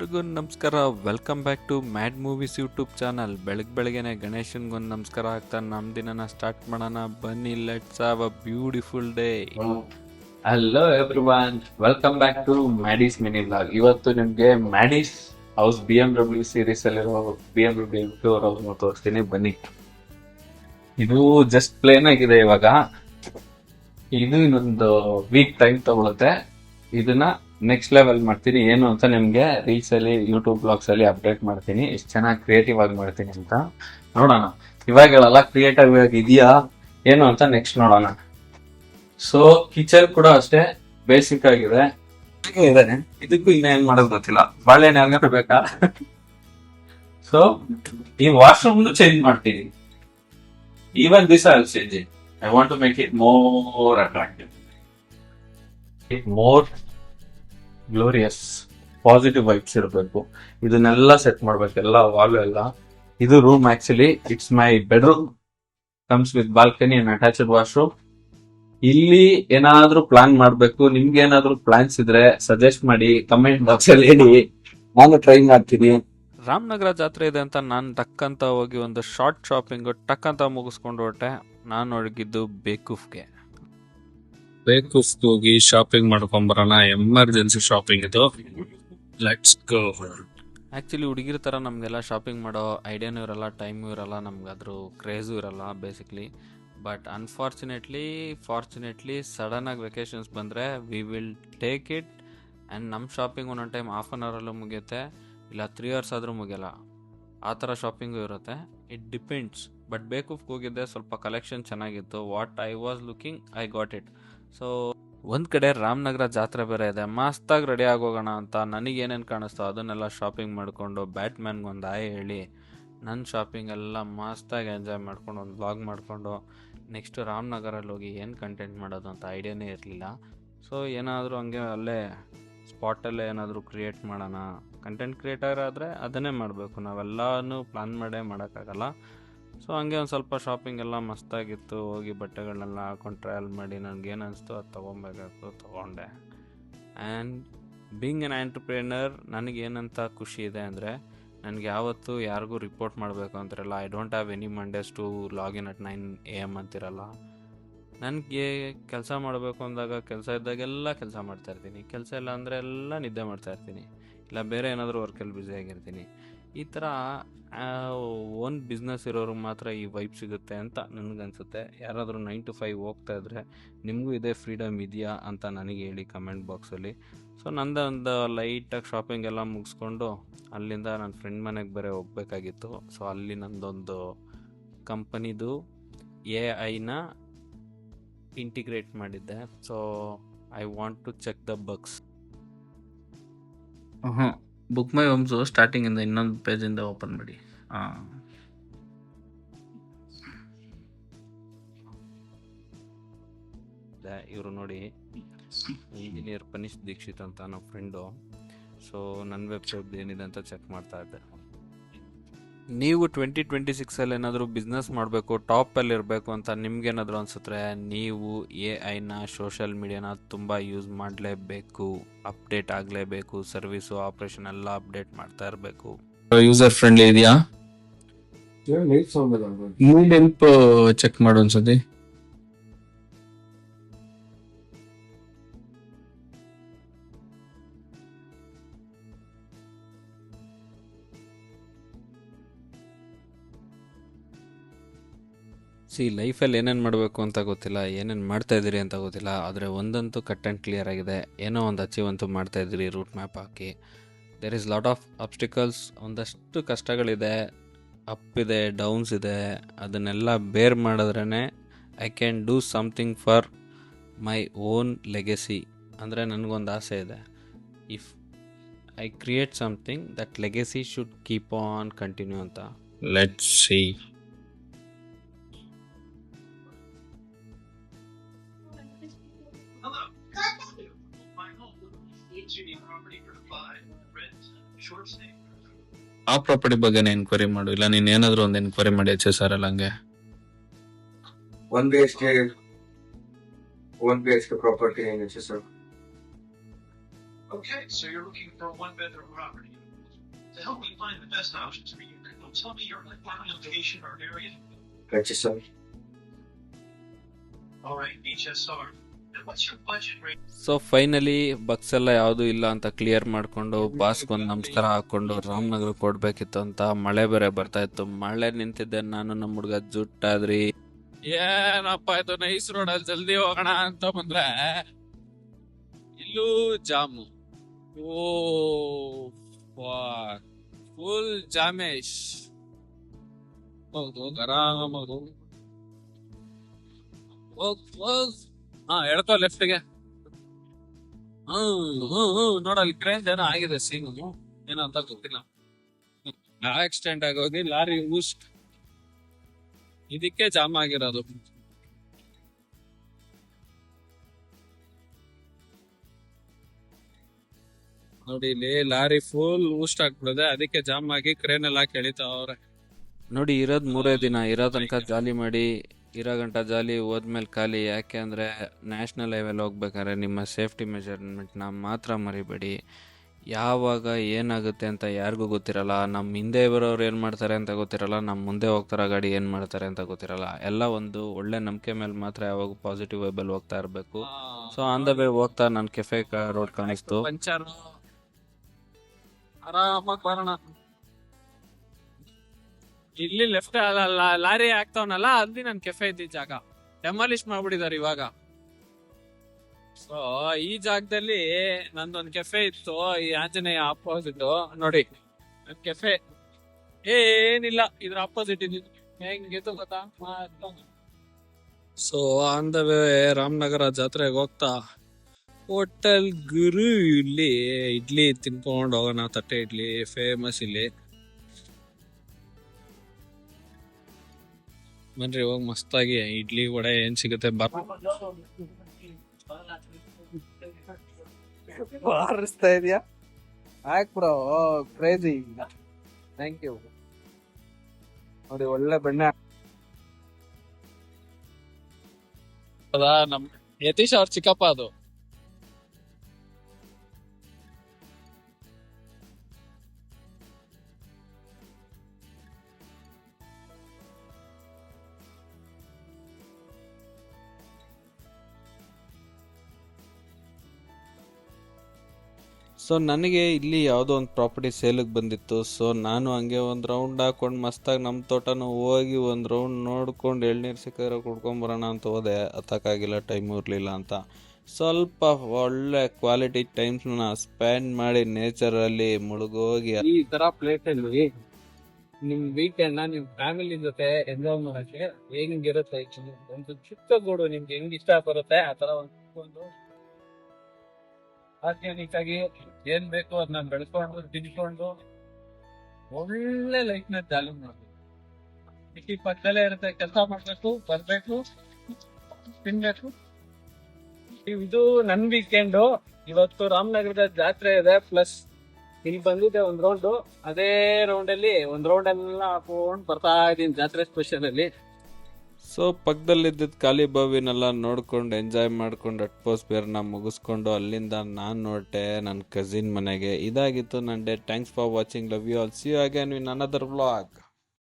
ಎಲ್ರಿಗೂ ನಮಸ್ಕಾರ. Welcome back to Mad Movies YouTube channel. ಬೆಳಗ್ಗೆನೆ ಗಣೇಶನ್ಗೊಂದು ನಮಸ್ಕಾರ ಆಗ್ತಾ ನಮ್ಮ ದಿನನ ಸ್ಟಾರ್ಟ್ ಮಾಡೋಣ. ಬನ್ನಿ, let's have a beautiful day. Hello everyone, welcome back to Maddy's mini vlog. ಇವತ್ತು ನಿಮ್ಗೆ ಮ್ಯಾಡೀಸ್ ಹೌಸ್ BMW ಸೀರೀಸ್ ಅಲ್ಲಿರೋ BMW ಟೂರ್ ಹೌಸ್ ತೋರಿಸ್ತೀನಿ, ಬನ್ನಿ. ಇದು ಜಸ್ಟ್ ಪ್ಲೇನ್ ಆಗಿದೆ ಇವಾಗ. ಇದು ಇನ್ನೊಂದು ವೀಕ್ ಟೈಮ್ ತಗೊಳುತ್ತೆ. ಇದನ್ನ ನೆಕ್ಸ್ಟ್ ಲೆವೆಲ್ ಮಾಡ್ತೀನಿ. ಏನು ಅಂತ ನಿಮ್ಗೆ ರೀಲ್ಸ್ ಅಲ್ಲಿ, ಯೂಟ್ಯೂಬ್ ಬ್ಲಾಗ್ಸ್ ಅಲ್ಲಿ ಅಪ್ಡೇಟ್ ಮಾಡ್ತೀನಿ, ಎಷ್ಟು ಚೆನ್ನಾಗಿ ಕ್ರಿಯೇಟಿವ್ ಆಗಿ ಮಾಡ್ತೀನಿ ಅಂತ ನೋಡೋಣ. ಇವಾಗ ಹೇಳಲ್ಲ, ಕ್ರಿಯೇಟಿವ್ ಆಗಿ ಇದೆಯಾ ಏನು ಅಂತ ನೆಕ್ಸ್ಟ್ ನೋಡೋಣ. ಸೊ ಕಿಚನ್ ಕೂಡ ಅಷ್ಟೇ ಬೇಸಿಕ್ ಆಗಿದೆ. ಇದಕ್ಕೂ ಇನ್ನ ಏನ್ ಮಾಡೋದು ಗೊತ್ತಿಲ್ಲ. ಬಾಳೆಹಣ್ಣು ಯಾರಿಗಾರು ಬೇಕಾ? ಸೊ ಈ ವಾಶ್ರೂಮ್ ಚೇಂಜ್ ಮಾಡ್ತೀನಿ. Even this I will change it. I want to make it more attractive, it more glorious, positive vibes ಇರಬೇಕು. ಇದನ್ನೆಲ್ಲ ಸೆಟ್ ಮಾಡ್ಬೇಕು, ಎಲ್ಲ ವಾಲ್ ಎಲ್ಲ. ಇದು room actually it's my bedroom, comes with balcony and attached washroom. ಇಲ್ಲಿ ಏನಾದ್ರೂ plan ಮಾಡ್ಬೇಕು. ನಿಮ್ಗೆ ಏನಾದ್ರೂ ಪ್ಲಾನ್ಸ್ ಇದ್ರೆ ಸಜೆಸ್ಟ್ ಮಾಡಿ, ಕಮೆಂಟ್ ಬಾಕ್ಸ್ ಅಲ್ಲಿ ಹೇಳಿ, ನಾನು ಟ್ರೈ ಮಾಡ್ತೀನಿ. ರಾಮನಗರ ಜಾತ್ರೆ ಇದೆ ಅಂತ ನಾನು ಟಕ್ ಅಂತ ಹೋಗಿ ಒಂದು ಶಾರ್ಟ್ ಶಾಪಿಂಗ್ ಟಕ್ ಅಂತ ಮುಗಿಸ್ಕೊಂಡು ಹೊರಟೆ. ನಾನು ಹೋಗಿದ್ದು ಬೇಕೂಫ್ಗೆ. ಹೋಗಿ ಶಾಪಿಂಗ್ ಮಾಡ್ಕೊಂಡ್ ಬರೋಣ. ಎಮರ್ಜೆನ್ಸಿ ಶಾಪಿಂಗ್ ಇದು. Let's go. ಆ್ಯಕ್ಚುಲಿ ಹುಡುಗಿರ ಥರ ನಮಗೆಲ್ಲ ಶಾಪಿಂಗ್ ಮಾಡೋ ಐಡಿಯಾನೂ ಇರಲ್ಲ, ಟೈಮು ಇರಲ್ಲ, ನಮ್ಗೆ ಅದ್ರ ಕ್ರೇಜು ಇರಲ್ಲ ಬೇಸಿಕ್ಲಿ. ಬಟ್ ಫಾರ್ಚುನೇಟ್ಲಿ ಸಡನ್ನಾಗಿ ವೆಕೇಷನ್ಸ್ ಬಂದರೆ we will take it. And ನಮ್ಮ ಶಾಪಿಂಗ್ ಒಂದೊಂದು ಟೈಮ್ ಹಾಫ್ ಆನ್ ಅವರಲ್ಲೂ ಮುಗಿಯುತ್ತೆ, ಇಲ್ಲ 3 hours ಆದರೂ ಮುಗಿಯಲ್ಲ. ಆ ಥರ ಶಾಪಿಂಗು ಇರುತ್ತೆ. It depends. ಬಟ್ ಬೇಕೂಫ್ಗೆ ಹೋಗಿದ್ದೆ, ಸ್ವಲ್ಪ ಕಲೆಕ್ಷನ್ ಚೆನ್ನಾಗಿತ್ತು. What I was looking, I got it. So ಒಂದು ಕಡೆ ರಾಮನಗರ ಜಾತ್ರೆ ಬೇರೆ ಇದೆ, ಮಸ್ತಾಗಿ ರೆಡಿ ಆಗೋಗೋಣ ಅಂತ ನನಗೇನೇನು ಕಾಣಿಸ್ತೋ ಅದನ್ನೆಲ್ಲ ಶಾಪಿಂಗ್ ಮಾಡಿಕೊಂಡು ಬ್ಯಾಟ್ಮ್ಯಾನ್ಗೊಂದು ಆಯ್ ಹೇಳಿ ನನ್ನ ಶಾಪಿಂಗ್ ಎಲ್ಲ ಮಸ್ತಾಗಿ ಎಂಜಾಯ್ ಮಾಡ್ಕೊಂಡು ಒಂದು ವ್ಲಾಗ್ ಮಾಡಿಕೊಂಡು ನೆಕ್ಸ್ಟ್ ರಾಮನಗರಲ್ಲಿ ಹೋಗಿ ಏನು ಕಂಟೆಂಟ್ ಮಾಡೋದು ಅಂತ ಐಡಿಯಾನೇ ಇರಲಿಲ್ಲ. ಸೊ ಏನಾದರೂ ಹಂಗೆ ಅಲ್ಲೇ ಸ್ಪಾಟಲ್ಲೇ ಏನಾದರೂ ಕ್ರಿಯೇಟ್ ಮಾಡೋಣ. ಕಂಟೆಂಟ್ ಕ್ರಿಯೇಟರ್ ಆದರೆ ಅದನ್ನೇ ಮಾಡಬೇಕು, ನಾವೆಲ್ಲನೂ ಪ್ಲ್ಯಾನ್ ಮಾಡೇ ಮಾಡೋಕ್ಕಾಗಲ್ಲ. ಸೊ ಹಂಗೆ ಒಂದು ಸ್ವಲ್ಪ ಶಾಪಿಂಗ್ ಎಲ್ಲ ಮಸ್ತಾಗಿತ್ತು. ಹೋಗಿ ಬಟ್ಟೆಗಳನ್ನೆಲ್ಲ ಹಾಕೊಂಡು ಟ್ರಯಲ್ ಮಾಡಿ ನನಗೇನು ಅನಿಸ್ತು ಅದು ತೊಗೊಬೇಕಾಯ್ತು, ತೊಗೊಂಡೆ. ಆ್ಯಂಡ್ ಬೀಯಿಂಗ್ ಎನ್ ಆಂಟ್ರಪ್ರಿನರ್ ನನಗೇನಂತ ಖುಷಿ ಇದೆ ಅಂದರೆ, ನನಗೆ ಯಾವತ್ತೂ ಯಾರಿಗೂ ರಿಪೋರ್ಟ್ ಮಾಡಬೇಕು ಅಂತಿರಲ್ಲ. I don't have any Mondays to login at 9 AM ಅಂತಿರಲ್ಲ. ನನಗೆ ಕೆಲಸ ಮಾಡಬೇಕು ಅಂದಾಗ ಕೆಲಸ ಇದ್ದಾಗೆಲ್ಲ ಕೆಲಸ ಮಾಡ್ತಾಯಿರ್ತೀನಿ, ಕೆಲಸ ಇಲ್ಲ ಅಂದರೆ ಎಲ್ಲ ನಿದ್ದೆ ಮಾಡ್ತಾಯಿರ್ತೀನಿ, ಇಲ್ಲ ಬೇರೆ ಏನಾದರೂ ವರ್ಕಲ್ಲಿ ಬ್ಯುಸಿಯಾಗಿರ್ತೀನಿ. ಈ ಥರ ಓನ್ ಬಿಸ್ನೆಸ್ ಇರೋರಿಗೆ ಮಾತ್ರ ಈ ವೈಬ್ ಸಿಗುತ್ತೆ ಅಂತ ನನಗನ್ಸುತ್ತೆ. ಯಾರಾದರೂ 9 to 5 ಹೋಗ್ತಾ ಇದ್ದರೆ ನಿಮಗೂ ಇದೇ ಫ್ರೀಡಮ್ ಇದೆಯಾ ಅಂತ ನನಗೆ ಹೇಳಿ ಕಮೆಂಟ್ ಬಾಕ್ಸಲ್ಲಿ. ಸೊ ನಂದೊಂದು ಲೈಟಾಗಿ ಶಾಪಿಂಗ್ ಎಲ್ಲ ಮುಗಿಸ್ಕೊಂಡು ಅಲ್ಲಿಂದ ನನ್ನ ಫ್ರೆಂಡ್ ಮನೆಗೆ ಬೇರೆ ಹೋಗ್ಬೇಕಾಗಿತ್ತು. ಸೊ ಅಲ್ಲಿ ನಂದೊಂದು ಕಂಪನಿದು AI ಇಂಟಿಗ್ರೇಟ್ ಮಾಡಿದ್ದೆ. So I want to check the bugs. Book my homes ಸ್ಟಾರ್ಟಿಂಗಿಂದ ಇನ್ನೊಂದು ಪೇಜಿಂದ ಓಪನ್ ಮಾಡಿ. ಇವರು ನೋಡಿ, ಇಂಜಿನಿಯರ್ ಪನೀಶ್ ದೀಕ್ಷಿತ್ ಅಂತ ನಮ್ಮ ಫ್ರೆಂಡು. ಸೊ ನನ್ನ ವೆಬ್ಸೈಟ್ ಏನಿದೆ ಅಂತ ಚೆಕ್ ಮಾಡ್ತಾ ಇದ್ದೆ. ನೀವು 2026 ಏನಾದರೂ ಬಿಸ್ನೆಸ್ ಮಾಡಬೇಕು, ಟಾಪಲ್ಲಿರಬೇಕು ಅಂತ ನಿಮ್ಗೇನಾದರೂ ಅನಿಸಿದ್ರೆ ನೀವು AI ಸೋಷಿಯಲ್ ಮೀಡಿಯಾನ ತುಂಬ ಯೂಸ್ ಮಾಡಲೇಬೇಕು. ಅಪ್ಡೇಟ್ ಆಗಲೇಬೇಕು. ಸರ್ವಿಸು, ಆಪ್ರೇಷನ್ ಎಲ್ಲ ಅಪ್ಡೇಟ್ ಮಾಡ್ತಾ ಇರಬೇಕು. ಯೂಸರ್ ಫ್ರೆಂಡ್ಲಿ ಇದೆಯಾ? ನೀಡ್ ಹೆಲ್ಪ್ ಚೆಕ್ ಮಾಡು ಒಂದ್ಸತಿ. ಲೈಫಲ್ಲಿ ಏನೇನು ಮಾಡಬೇಕು ಅಂತ ಗೊತ್ತಿಲ್ಲ, ಏನೇನು ಮಾಡ್ತಾಯಿದ್ದೀರಿ ಅಂತ ಗೊತ್ತಿಲ್ಲ. ಆದರೆ ಒಂದಂತೂ ಕಟ್ ಆ್ಯಂಡ್ ಕ್ಲಿಯರ್ ಆಗಿದೆ, ಏನೋ ಒಂದು ಅಚೀವ್ ಅಂತೂ ಮಾಡ್ತಾಯಿದ್ದೀರಿ ರೂಟ್ ಮ್ಯಾಪ್ ಹಾಕಿ. There is lot of obstacles, ಒಂದಷ್ಟು ಕಷ್ಟಗಳಿದೆ, ಅಪ್ ಇದೆ, ಡೌನ್ಸ್ ಇದೆ. ಅದನ್ನೆಲ್ಲ ಬೇರ್ ಮಾಡಿದ್ರೇ I can do something for my own legacy. ಅಂದರೆ ನನಗೊಂದು ಆಸೆ ಇದೆ, if I create something that legacy should keep on continue ಅಂತ. Let's see. ಆ ಪ್ರಾಪರ್ಟಿ ಬಗ್ಗೆ ಎನ್ಕ್ವೈರಿ ಮಾಡು, ಇಲ್ಲ ನೀನ್ ಏನಾದ್ರು ಒಂದು ಎನ್ಕ್ವೈರಿ ಮಾಡಿ HSR ಅಲ್ಲಿ ಹಂಗೆ. 1 BHK property in HSR. Okay, so you're looking for a 1-bedroom property. Register. So finally bucks ಎಲ್ಲ ಯಾವುದು ಇಲ್ಲ ಅಂತ ಕ್ಲಿಯರ್ ಮಾಡ್ಕೊಂಡು ಬಾಸ್ಗೊಂದು ನಮಸ್ಕಾರ ಹಾಕೊಂಡು ರಾಮನಗರಕ್ಕೆ ಕೊಡ್ಬೇಕಿತ್ತು ಅಂತ ಮಳೆ ಬೇರೆ ಬರ್ತಾ ಇತ್ತು. ಮಳೆ ನಿಂತಿದ್ದೆ, ನಾನು ನಮ್ಮ ಹುಡುಗ ಜುಟ್ಟಾದ್ರಿ. ಏನಪ್ಪ ಇದು ನೈಸ್ ರೋಡ್ ಅಲ್ಲಿ ಜಲ್ದಿ ಹೋಗೋಣ ಅಂತ ಬಂದ್ರೆ ಇಲ್ಲೂ ಜಾಮು. ಓ ಫುಲ್ ಜಾಮೇಶ್. ಹೌದು ಆರಾಮದು ಎಳ್ಕೊ ಲೆಫ್ಟ್ಗೆ. ನೋಡಲ್ಲಿ ಕ್ರೇನ್ ಏನೋ ಆಗಿದೆ ಸೀನು, ಏನೋ ಅಂತ ಗೊತ್ತಿಲ್ಲ. ಆಕ್ಸಿಡೆಂಟ್ ಆಗೋಗಿ ಲಾರಿ ಊಸ್ಟ್, ಇದಕ್ಕೆ ಜಾಮ್ ಆಗಿರೋದು. ನೋಡಿ ಇಲ್ಲಿ ಲಾರಿ ಫುಲ್ ಊಸ್ಟ್ ಆಗ್ಬಿಡದೆ, ಅದಕ್ಕೆ ಜಾಮ್ ಆಗಿ ಕ್ರೇನ್ ಎಲ್ಲ ಕೆಳಿತಾವ್ರೆ. ನೋಡಿ, ಇರೋದು 3 ದಿನ, ಇರೋ ತನಕ ಜಾಲಿ ಮಾಡಿ, ಇರೋ ಗಂಟ ಜಾಲಿ, ಹೋದ್ಮೇಲೆ ಖಾಲಿ. ಯಾಕೆ ಅಂದರೆ ನ್ಯಾಷನಲ್ ಹೈವೇಲಿ ಹೋಗ್ಬೇಕಾದ್ರೆ ನಿಮ್ಮ ಸೇಫ್ಟಿ ಮೆಜರ್ಮೆಂಟ್ನ ಮಾತ್ರ ಮರಿಬೇಡಿ. ಯಾವಾಗ ಏನಾಗುತ್ತೆ ಅಂತ ಯಾರಿಗೂ ಗೊತ್ತಿರಲ್ಲ. ನಮ್ಮ ಹಿಂದೆ ಬರೋರು ಏನು ಮಾಡ್ತಾರೆ ಅಂತ ಗೊತ್ತಿರಲ್ಲ, ನಮ್ಮ ಮುಂದೆ ಹೋಗ್ತಾರ ಗಾಡಿ ಏನು ಮಾಡ್ತಾರೆ ಅಂತ ಗೊತ್ತಿರಲ್ಲ. ಎಲ್ಲ ಒಂದು ಒಳ್ಳೆ ನಂಬಿಕೆ ಮೇಲೆ ಮಾತ್ರ ಯಾವಾಗ ಪಾಸಿಟಿವ್ ವೈಬಲ್ಲಿ ಹೋಗ್ತಾ ಇರಬೇಕು. ಸೊ ಆನ್ ದ ವೇ ಹೋಗ್ತಾ ನನ್ನ ಕೆಫೆ ರೋಡ್ ಕಾಣಿಸ್ತು. ಪಂಚರ್ ಆರಾಮಾಗಿ ಬರೋಣ. ಇಲ್ಲಿ ಲೆಫ್ಟ್ ಲಾರಿ ಆಗ್ತಾವನಲ್ಲ, ಅಲ್ಲಿ ನನ್ ಕೆಫೆ ಇದ್ದಿದ್ದ ಜಾಗ ಡೆಮಾಲಿಷ್ ಮಾಡ್ಬಿಟ್ಟಿದಾರೆ ಇವಾಗ. ಸೊ ಈ ಜಾಗದಲ್ಲಿ ನಂದೊಂದ್ ಕೆಫೆ ಇತ್ತು, ಈ ಆಂಜನೇಯ ಆಪೋಸಿಟ್. ನೋಡಿ ನನ್ ಕೆಫೆ ಏನಿಲ್ಲ, ಇದ್ರ ಆಪೋಸಿಟ್ ಇದ್ದಿದ್ದು. ಹೆಂಗಿತ್ತು ಗೊತ್ತಾ? So on the way Ramanagara ಜಾತ್ರೆಗೆ ಹೋಗ್ತಾ ಹೋಟೆಲ್ ಗುರು ಇಲ್ಲಿ ಇಡ್ಲಿ ತಿನ್ಕೊಂಡು ಹೋಗೋಣ. ತಟ್ಟೆ ಇಡ್ಲಿ ಫೇಮಸ್ ಇಲ್ಲಿ. ಬನ್ರಿ ಹೋಗಿ ಮಸ್ತಾಗಿ ಇಡ್ಲಿ ವಡೆ ಏನ್ ಸಿಗುತ್ತೆ ಬಾರಿಸ್ತಾ ಇದೆಯಾ? ಆಯ್ತು ಬ್ರೋ, ಕ್ರೇಜಿ. Thank you. ನೋಡಿ ಒಳ್ಳೆ ಬೆಣ್ಣೆ. ನಮ್ ಯತೀಶ್ ಅವ್ರ ಚಿಕ್ಕಪ್ಪ ಅದು. ಸೊ ನನಗೆ ಇಲ್ಲಿ ಯಾವುದೋ ಒಂದು ಪ್ರಾಪರ್ಟಿ ಸೇಲಿಗೆ ಬಂದಿತ್ತು. ಸೊ ನಾನು ಹಂಗೆ ಒಂದು ರೌಂಡ್ ಹಾಕೊಂಡು ಮಸ್ತಾಗಿ ನಮ್ಮ ತೋಟನೂ ಹೋಗಿ ಒಂದು ರೌಂಡ್ ನೋಡ್ಕೊಂಡು ಎಳ್ನೀರು ಸಿಕ್ಕಿದ್ರೆ ಕುಡ್ಕೊಂಬರೋಣ ಅಂತ ಹೋದೆ. ಹತ್ತಕ್ಕಾಗಿಲ್ಲ, ಟೈಮ್ ಇರಲಿಲ್ಲ ಅಂತ. ಸ್ವಲ್ಪ ಒಳ್ಳೆ ಕ್ವಾಲಿಟಿ ಟೈಮ್ಸ್ನ ಸ್ಪೆಂಡ್ ಮಾಡಿ ನೇಚರಲ್ಲಿ ಮುಳುಗೋಗಿ ಈ ತರ ಪ್ಲೇಟ್ ಅಲ್ಲಿ ನಿಮ್ ವೀಕೆಂಡ್ ನಿಮ್ ಫ್ಯಾಮಿಲಿ ಜೊತೆ ಎಂಜಾಯ್ ಮಾಡಕ್ಕೆ ಹೆಂಗಿರುತ್ತೆ, ಒಂದು ಚಿಕ್ಕ ಗೂಡು ನಿಮ್ಗೆ ಹೆಂಗ್ ಇಷ್ಟ ಬರುತ್ತೆ ಆ ತರ ಒಂದು ಆರ್ಗ್ಯಾನಿಕ್ ಆಗಿ ಏನ್ ಬೇಕು ಅದನ್ನ ಬೆಳ್ಕೊಂಡು ತಿನ್ಕೊಂಡು ಒಳ್ಳೆ ಲೈಫ್ ನ ಚಾಲು ಮಾಡ್ಬೇಕು. ಸಿಟಿ ಪಕ್ಕದಲ್ಲೇ ಇರುತ್ತೆ, ಕೆಲಸ ಮಾಡ್ಬೇಕು, ಬರ್ಬೇಕು, ತಿನ್ಬೇಕು. ಇದು ನನ್ ವೀಕೆಂಡು. ಇವತ್ತು ರಾಮನಗರದ ಜಾತ್ರೆ ಇದೆ, ಪ್ಲಸ್ ಇಲ್ಲಿ ಬಂದಿದೆ ಒಂದ್ ರೌಂಡ್. ಅದೇ ರೌಂಡ್ ಅಲ್ಲಿ ಒಂದ್ ರೌಂಡ್ ಎಲ್ಲ ಹಾಕೊಂಡ್ ಬರ್ತಾ ಇದೀನಿ ಜಾತ್ರೆ ಸ್ಪೆಷಲ್ ಅಲ್ಲಿ. ಸೊ ಪಕ್ಕದಲ್ಲಿದ್ದಿದ್ದು ಖಾಲಿ ಬಾವಿನೆಲ್ಲ ನೋಡ್ಕೊಂಡು ಎಂಜಾಯ್ ಮಾಡ್ಕೊಂಡು ಅಟ್ಮಾಸ್ಫಿಯರ್ನ ಮುಗಿಸ್ಕೊಂಡು ಅಲ್ಲಿಂದ ನಾನು ಹೊರಟೆ ನನ್ನ ಕಸಿನ್ ಮನೆಗೆ. ಇದಾಗಿತ್ತು ನನ್ನ day. Thanks for watching. Love you all. See you again in another vlog.